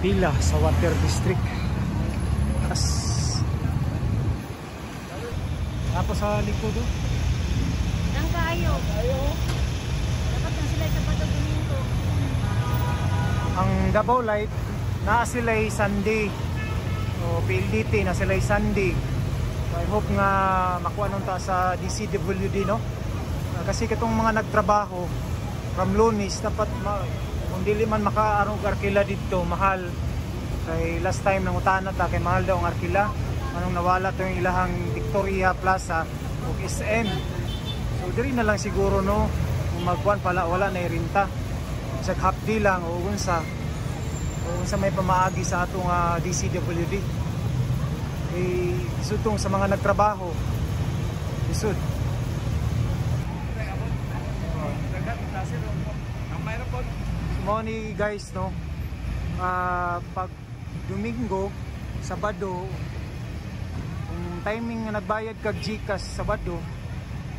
pila sa Water District. Tapos sa likod Nang kayo. Dapat na sila sa Sabado Domingo. ang Davao Light na sila'y Sunday. So PLDT na sila'y Sunday. So I hope nga makuha nung ta sa DCWD, no? Kasi katong mga nagtrabaho from Lunes dapat kung dili man makaarong arkila dito mahal. Kay last time nang utana ta kay mahal daw ang arkila. Anong nawala to yung ilahang Victoria Plaza o SM. So diri na lang siguro, no, kung magkuhan pala wala na irinta sa hapdi lang o unsa may pamaagi sa atong DCWD. Isud tong sa mga nagtrabaho isud mo ni guys, no, pag Domingo, Sabado, kung timing nga nagbayad kag GCash Sabado,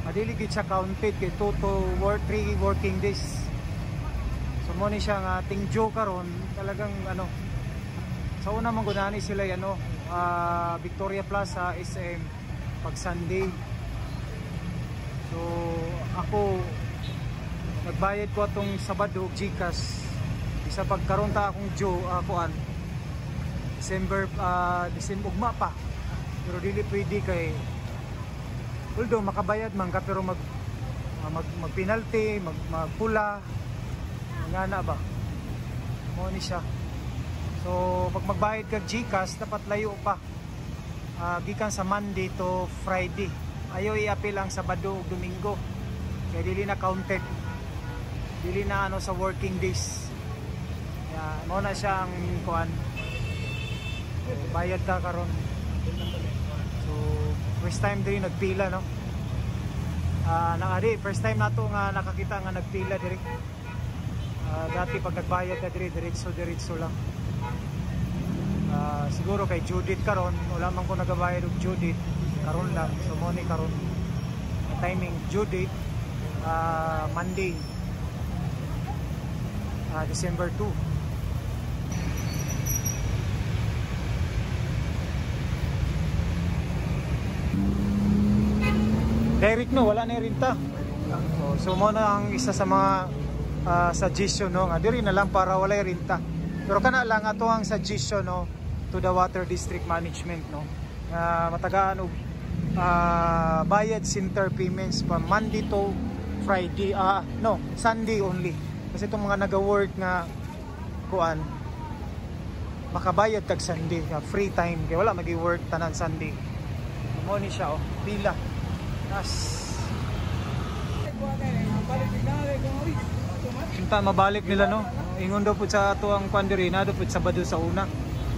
madili gid siya counted kay 2 to 3 working days. So mo ni siya nga tingjo karon talagang sa una man gunani sila Victoria Plaza SM pag Sunday. So ako nagbayad ko atong Sabado GCash isa pagkaron ta akong December ugma pa, pero dili pwede kay although makabayad man ka pero mag penalty, magpula ngana ba mo ni siya. So pag magbayad kag GCash dapat layo pa, gikan sa Monday to Friday, ayo i-appeal ang Sabado ug Domingo kay dili na counted, dili na sa working days. Mo na siya ang kuan, bayad ka karon. So first time diri nagpila, no, first time nato nga nakakita nga nagpila diri. Dati pag nagbayad ka diri diretso lang. Siguro kay Judith karon wala man ko nagabayad og Judith karon lang. So mo ni karon timing Judith Monday December 2. Direct, no, wala na rinta. So mo na ang isa sa mga suggestion, no, nga diri na lang para wala rinta. Pero kana lang ato ang suggestion, no, to the Water District Management, no, matagaan og bayad center payments from Monday to Friday, Sunday only. Kasi itong mga naga-work nga kuan makabayad tag Sunday, free time kay wala magi-work tanan Sunday. Mo ni siya pila. Sinta mabalik nila, no, ingon daw po sa ato ang kwandiri na daw po Sabado sa una.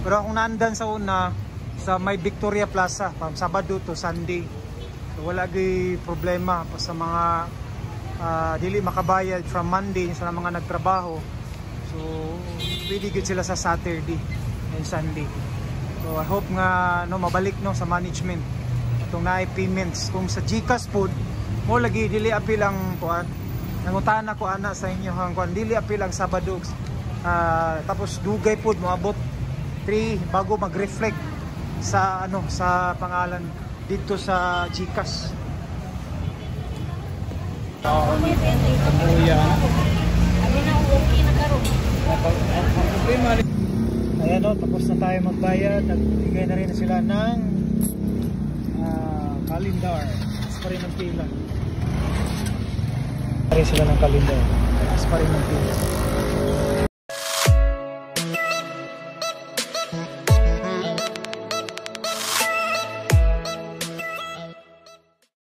Pero akong naandan sa una sa may Victoria Plaza from Sabado to Sunday, so wala gi problema pa sa mga dili makabayad from Monday sa mga nagtrabaho. So pwede gid sila sa Saturday and Sunday. So I hope nga, no, mabalik, no, sa management itong naay payments. Kung sa GCash food mo lagi dili apil ang kuan, nangutana ko ana sa inyo hang kuan, dili apil ang Sabado tapos dugay food moabot 3 bago mag-reflect sa sa pangalan dito sa GCash. Ayan, no, tapos na tayo magbayad. Nagbigay na rin sila ng kalendar. Tapos pa rin ang pila. Pa rin sila ng kalendar. Tapos pa rin ang pila.